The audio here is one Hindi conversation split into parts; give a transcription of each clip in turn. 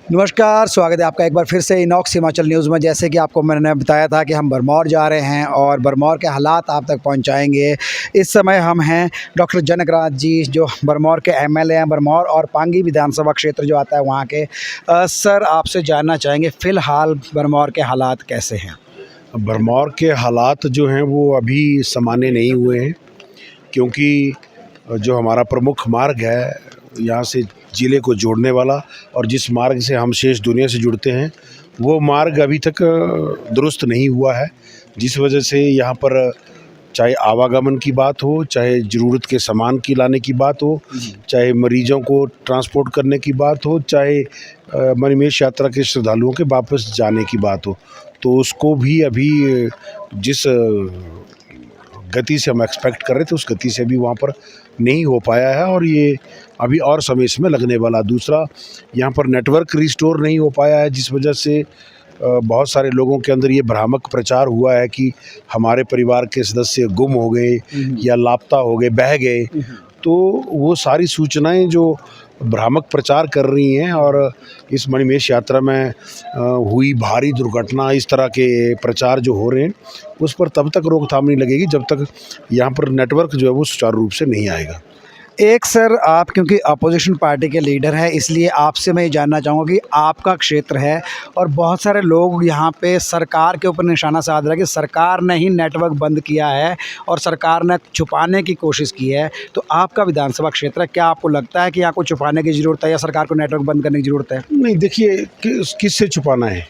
नमस्कार, स्वागत है आपका एक बार फिर से इनॉक्स हिमाचल न्यूज़ में। जैसे कि आपको मैंने बताया था कि हम भरमौर जा रहे हैं और भरमौर के हालात आप तक पहुंचाएंगे। इस समय हम हैं डॉक्टर जनकराज जी, जो भरमौर के एमएलए हैं, भरमौर और पांगी विधानसभा क्षेत्र जो आता है वहां के। सर, आपसे जानना चाहेंगे फ़िलहाल भरमौर के हालात कैसे हैं? भरमौर के हालात जो हैं वो अभी सामान्य नहीं हुए हैं, क्योंकि जो हमारा प्रमुख मार्ग है यहाँ से ज़िले को जोड़ने वाला और जिस मार्ग से हम शेष दुनिया से जुड़ते हैं, वो मार्ग अभी तक दुरुस्त नहीं हुआ है। जिस वजह से यहाँ पर चाहे आवागमन की बात हो, चाहे ज़रूरत के सामान की लाने की बात हो, चाहे मरीजों को ट्रांसपोर्ट करने की बात हो, चाहे मणिमहेश यात्रा के श्रद्धालुओं के वापस जाने की बात हो, तो उसको भी अभी जिस गति से हम एक्सपेक्ट कर रहे थे उस गति से भी वहाँ पर नहीं हो पाया है और ये अभी और समय इसमें लगने वाला। दूसरा, यहाँ पर नेटवर्क रिस्टोर नहीं हो पाया है, जिस वजह से बहुत सारे लोगों के अंदर ये भ्रामक प्रचार हुआ है कि हमारे परिवार के सदस्य गुम हो गए या लापता हो गए, बह गए। तो वो सारी सूचनाएं जो भ्रामक प्रचार कर रही हैं और इस मणिमहेश यात्रा में हुई भारी दुर्घटना, इस तरह के प्रचार जो हो रहे हैं, उस पर तब तक रोकथाम नहीं लगेगी जब तक यहाँ पर नेटवर्क जो है वो सुचारू रूप से नहीं आएगा। एक सर, आप क्योंकि अपोजिशन पार्टी के लीडर हैं, इसलिए आपसे मैं ये जानना चाहूँगा कि आपका क्षेत्र है और बहुत सारे लोग यहाँ पे सरकार के ऊपर निशाना साध रहे हैं कि सरकार ने ही नेटवर्क बंद किया है और सरकार ने छुपाने की कोशिश की है। तो आपका विधानसभा क्षेत्र है, क्या आपको लगता है कि यहाँ को छुपाने की ज़रूरत है या सरकार को नेटवर्क बंद करने की ज़रूरत है? नहीं, देखिए किससे छुपाना है,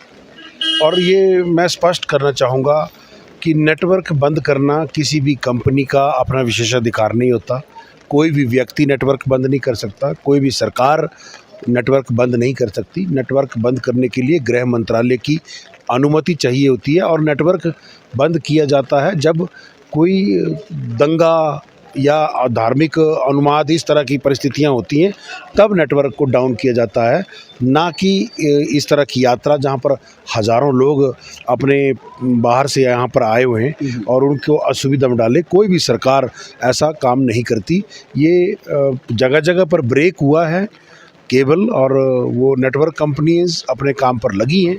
और ये मैं स्पष्ट करना चाहूँगा कि नेटवर्क बंद करना किसी भी कंपनी का अपना विशेषाधिकार नहीं होता। कोई भी व्यक्ति नेटवर्क बंद नहीं कर सकता, कोई भी सरकार नेटवर्क बंद नहीं कर सकती। नेटवर्क बंद करने के लिए गृह मंत्रालय की अनुमति चाहिए होती है और नेटवर्क बंद किया जाता है जब कोई दंगा या धार्मिक उन्माद, इस तरह की परिस्थितियां होती हैं, तब नेटवर्क को डाउन किया जाता है, ना कि इस तरह की यात्रा जहां पर हज़ारों लोग अपने बाहर से यहाँ पर आए हुए हैं और उनको असुविधा में डाले। कोई भी सरकार ऐसा काम नहीं करती। ये जगह जगह पर ब्रेक हुआ है केबल और वो नेटवर्क कंपनीज अपने काम पर लगी हैं,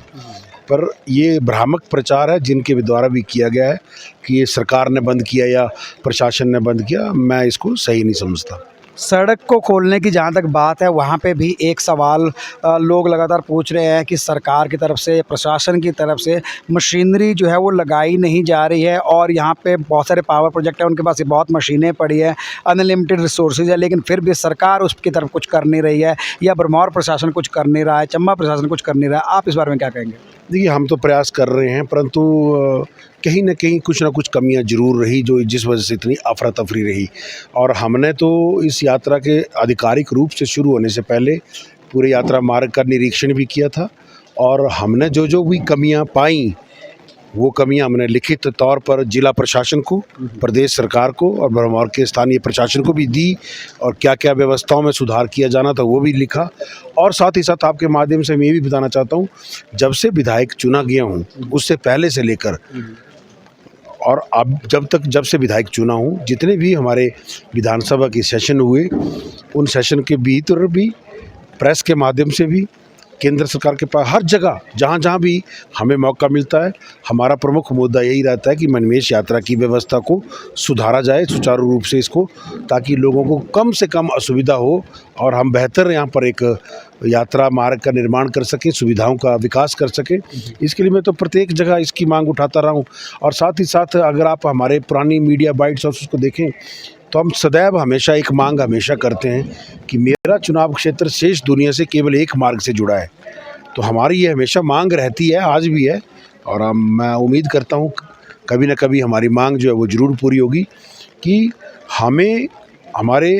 पर ये भ्रामक प्रचार है जिनके द्वारा भी किया गया है कि ये सरकार ने बंद किया या प्रशासन ने बंद किया। मैं इसको सही नहीं समझता। सड़क को खोलने की जहाँ तक बात है, वहाँ पे भी एक सवाल लोग लगातार पूछ रहे हैं कि सरकार की तरफ से, प्रशासन की तरफ से मशीनरी जो है वो लगाई नहीं जा रही है और यहाँ पे बहुत सारे पावर प्रोजेक्ट हैं, उनके पास ये बहुत मशीनें पड़ी है, अनलिमिटेड रिसोर्सेज है, लेकिन फिर भी सरकार उसकी तरफ कुछ कर नहीं रही है या भरमौर प्रशासन कुछ कर नहीं रहा है, चंबा प्रशासन कुछ कर नहीं रहा है। आप इस बारे में क्या कहेंगे? देखिए, हम तो प्रयास कर रहे हैं, परंतु कहीं न कहीं कुछ ना कुछ कमियां ज़रूर रही, जो जिस वजह से इतनी अफरा तफरी रही। और हमने तो इस यात्रा के आधिकारिक रूप से शुरू होने से पहले पूरे यात्रा मार्ग का निरीक्षण भी किया था और हमने जो जो भी कमियां पाई, वो कमियां हमने लिखित तौर पर जिला प्रशासन को, प्रदेश सरकार को और भरमौर के स्थानीय प्रशासन को भी दी और क्या क्या व्यवस्थाओं में सुधार किया जाना था वो भी लिखा। और साथ ही साथ आपके माध्यम से मैं ये भी बताना चाहता हूँ, जब से विधायक चुना गया हूँ उससे पहले से लेकर और अब जब से विधायक चुना हूँ, जितने भी हमारे विधानसभा के सेशन हुए, उन सेशन के भीतर भी, प्रेस के माध्यम से भी, केंद्र सरकार के पास, हर जगह जहाँ जहाँ भी हमें मौका मिलता है, हमारा प्रमुख मुद्दा यही रहता है कि मणिमहेश यात्रा की व्यवस्था को सुधारा जाए सुचारू रूप से इसको, ताकि लोगों को कम से कम असुविधा हो और हम बेहतर यहाँ पर एक यात्रा मार्ग का निर्माण कर सकें, सुविधाओं का विकास कर सकें। इसके लिए मैं तो प्रत्येक जगह इसकी मांग उठाता रहा हूँ। और साथ ही साथ अगर आप हमारे पुरानी मीडिया बाइट्स और उसको देखें तो हम सदैव हमेशा एक मांग हमेशा करते हैं कि मेरा चुनाव क्षेत्र शेष दुनिया से केवल एक मार्ग से जुड़ा है। तो हमारी ये हमेशा मांग रहती है, आज भी है, और मैं उम्मीद करता हूँ कभी ना कभी हमारी मांग जो है वो ज़रूर पूरी होगी कि हमें हमारे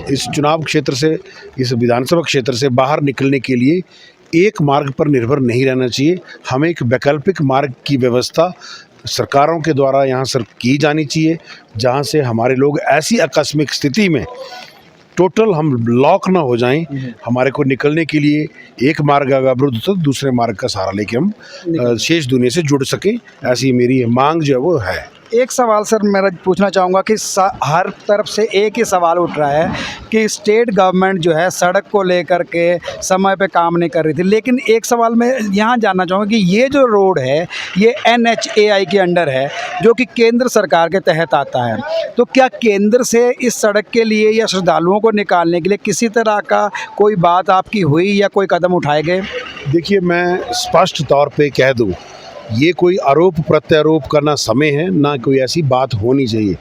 इस चुनाव क्षेत्र से, इस विधानसभा क्षेत्र से बाहर निकलने के लिए एक मार्ग पर निर्भर नहीं रहना चाहिए। हमें एक वैकल्पिक मार्ग की व्यवस्था सरकारों के द्वारा यहाँ सर की जानी चाहिए, जहाँ से हमारे लोग ऐसी आकस्मिक स्थिति में टोटल हम लॉक ना हो जाएं, हमारे को निकलने के लिए एक मार्ग अगर अवरुद्ध तो दूसरे मार्ग का सहारा लेके हम शेष दुनिया से जुड़ सकें। ऐसी मेरी मांग जो है वो है। एक सवाल सर मेरा पूछना चाहूँगा कि हर तरफ से एक ही सवाल उठ रहा है कि स्टेट गवर्नमेंट जो है सड़क को लेकर के समय पे काम नहीं कर रही थी, लेकिन एक सवाल मैं यहाँ जानना चाहूँगा कि ये जो रोड है ये NHAI के अंडर है जो कि केंद्र सरकार के तहत आता है, तो क्या केंद्र से इस सड़क के लिए या श्रद्धालुओं को निकालने के लिए किसी तरह का कोई बात आपकी हुई या कोई कदम उठाए गए? देखिए, मैं स्पष्ट तौर पे कह दूं, ये कोई आरोप प्रत्यारोप करना समय है, ना कोई ऐसी बात होनी चाहिए।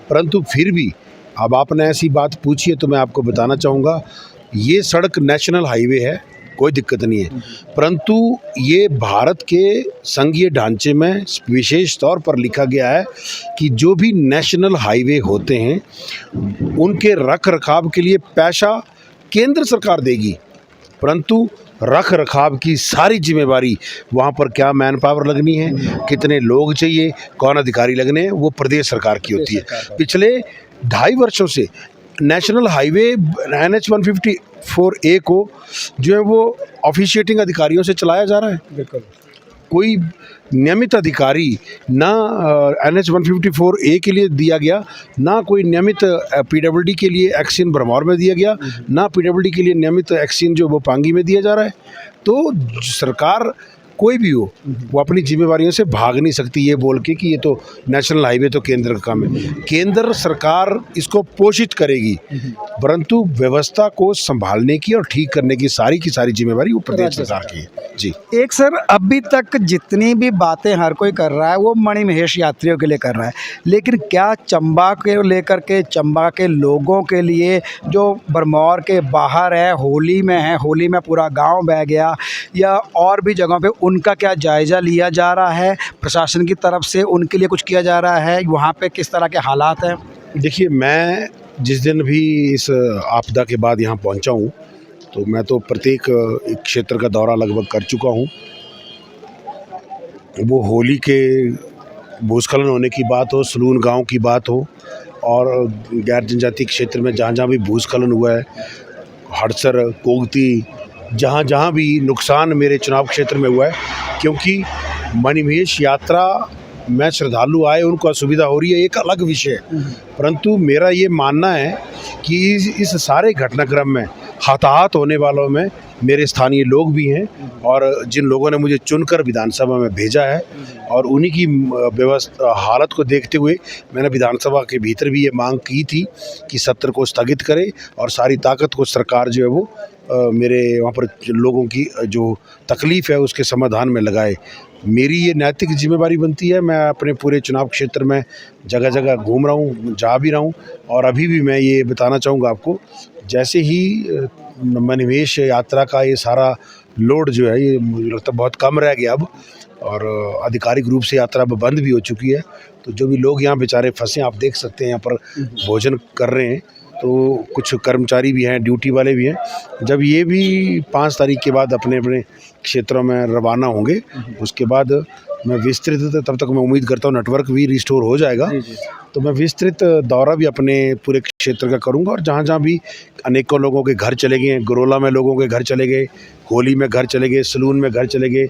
परंतु फिर भी अब आपने ऐसी बात पूछी है तो मैं आपको बताना चाहूँगा, ये सड़क नेशनल हाईवे है, कोई दिक्कत नहीं है। परंतु ये भारत के संघीय ढांचे में विशेष तौर पर लिखा गया है कि जो भी नेशनल हाईवे होते हैं उनके रख रखाव के लिए पैसा केंद्र सरकार देगी, परंतु रख रखाव की सारी जिम्मेवारी वहाँ पर क्या मैन पावर लगनी है, कितने लोग चाहिए, कौन अधिकारी लगने हैं, वो प्रदेश सरकार की होती है। पिछले 2.5 वर्षों से नेशनल हाईवे NH 154A को जो है वो ऑफिशिएटिंग अधिकारियों से चलाया जा रहा है। बिल्कुल। कोई नियमित अधिकारी ना NH 154A के लिए दिया गया, ना कोई नियमित PWD के लिए एक्शन भरमौर में दिया गया, ना PWD के लिए नियमित एक्शन जो वो पांगी में दिया जा रहा है। तो सरकार कोई भी हो वो अपनी जिम्मेवारियों से भाग नहीं सकती ये बोल के कि ये तो नेशनल हाईवे तो केंद्र का काम है। केंद्र सरकार इसको पोषित करेगी, परंतु व्यवस्था को संभालने की और ठीक करने की सारी जिम्मेवारी वो प्रदेश सरकार की है। जी। एक सर, अभी तक जितनी भी बातें हर कोई कर रहा है वो मणिमहेश यात्रियों के लिए कर रहा है, लेकिन क्या चंबा के लेकर के, चंबा के लोगों के लिए जो भरमौर के बाहर है, होली में है, होली में पूरा गांव बह गया, या और भी जगहों पे उनका क्या जायज़ा लिया जा रहा है प्रशासन की तरफ से, उनके लिए कुछ किया जा रहा है, वहाँ पे किस तरह के हालात हैं? देखिए, मैं जिस दिन भी इस आपदा के बाद यहाँ पहुँचा हूँ तो मैं तो प्रत्येक क्षेत्र का दौरा लगभग कर चुका हूँ। वो होली के भूस्खलन होने की बात हो, सलून गांव की बात हो, और गैर जनजातीय क्षेत्र में जहाँ जहाँ भी भूस्खलन हुआ है, हड़सर, कोगती, जहाँ जहाँ भी नुकसान मेरे चुनाव क्षेत्र में हुआ है, क्योंकि मणिमहेश यात्रा में श्रद्धालु आए उनको असुविधा हो रही है, एक अलग विषय है। परंतु मेरा ये मानना है कि इस सारे घटनाक्रम में हताहत होने वालों में मेरे स्थानीय लोग भी हैं, और जिन लोगों ने मुझे चुनकर विधानसभा में भेजा है, और उन्हीं की व्यवस्था हालत को देखते हुए मैंने विधानसभा के भीतर भी ये मांग की थी कि सत्र को स्थगित करे और सारी ताकत को सरकार जो है वो मेरे वहाँ पर लोगों की जो तकलीफ़ है उसके समाधान में लगाए। मेरी ये नैतिक जिम्मेवारी बनती है। मैं अपने पूरे चुनाव क्षेत्र में जगह जगह घूम रहा हूँ, जा भी रहा हूँ, और अभी भी मैं ये बताना चाहूँगा आपको, जैसे ही मणिमहेश यात्रा का ये सारा लोड जो है ये मुझे लगता है बहुत कम रह गया अब, और आधिकारिक रूप से यात्रा अब बंद भी हो चुकी है। तो जो भी लोग यहाँ बेचारे फंसे, आप देख सकते हैं यहाँ पर भोजन कर रहे हैं, तो कुछ कर्मचारी भी हैं, ड्यूटी वाले भी हैं। जब ये भी 5 तारीख के बाद अपने अपने क्षेत्रों में रवाना होंगे, उसके बाद मैं विस्तृत, तब तक मैं उम्मीद करता हूँ नेटवर्क भी रिस्टोर हो जाएगा, तो मैं विस्तृत दौरा भी अपने पूरे क्षेत्र का करूँगा, और जहाँ जहाँ भी अनेकों लोगों के घर चले गए हैं, गरोला में लोगों के घर चले गए, होली में घर चले गए, सलून में घर चले गए,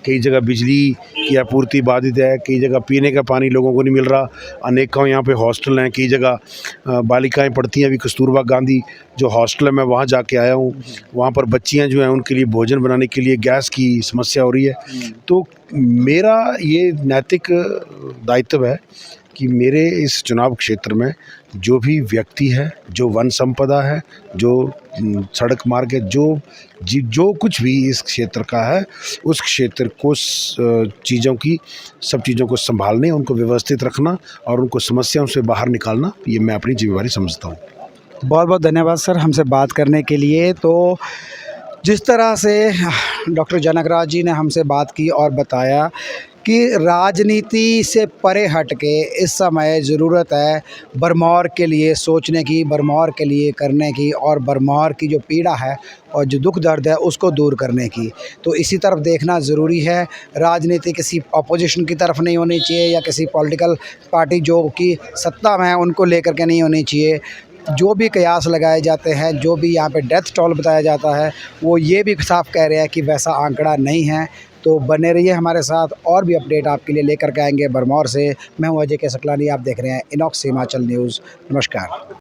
कई जगह बिजली की आपूर्ति बाधित है, कई जगह पीने का पानी लोगों को नहीं मिल रहा, अनेकों यहाँ पे हॉस्टल हैं, कई जगह बालिकाएं पढ़ती हैं। अभी कस्तूरबा गांधी जो हॉस्टल है मैं वहाँ जाके आया हूँ, वहाँ पर बच्चियाँ जो हैं उनके लिए भोजन बनाने के लिए गैस की समस्या हो रही है। तो मेरा ये नैतिक दायित्व है कि मेरे इस चुनाव क्षेत्र में जो भी व्यक्ति है, जो वन संपदा है, जो सड़क मार्ग है, जो कुछ भी इस क्षेत्र का है, उस क्षेत्र को सब चीज़ों को संभालने, उनको व्यवस्थित रखना और उनको समस्याओं से बाहर निकालना, ये मैं अपनी जिम्मेवारी समझता हूँ। बहुत बहुत धन्यवाद सर हमसे बात करने के लिए। तो जिस तरह से डॉक्टर जनकराज जी ने हमसे बात की और बताया कि राजनीति से परे हट के इस समय ज़रूरत है भरमौर के लिए सोचने की, भरमौर के लिए करने की, और भरमौर की जो पीड़ा है और जो दुख दर्द है उसको दूर करने की। तो इसी तरफ देखना ज़रूरी है। राजनीति किसी अपोजिशन की तरफ नहीं होनी चाहिए, या किसी पॉलिटिकल पार्टी जो कि सत्ता में है उनको लेकर के नहीं होनी चाहिए। जो भी कयास लगाए जाते हैं, जो भी यहाँ पे डेथ टोल बताया जाता है, वो ये भी साफ कह रहे हैं कि वैसा आंकड़ा नहीं है। तो बने रहिए हमारे साथ, और भी अपडेट आपके लिए लेकर के आएंगे भरमौर से। मैं हूँ अजय के सकलानी, आप देख रहे हैं इनॉक्स हिमाचल न्यूज़। नमस्कार।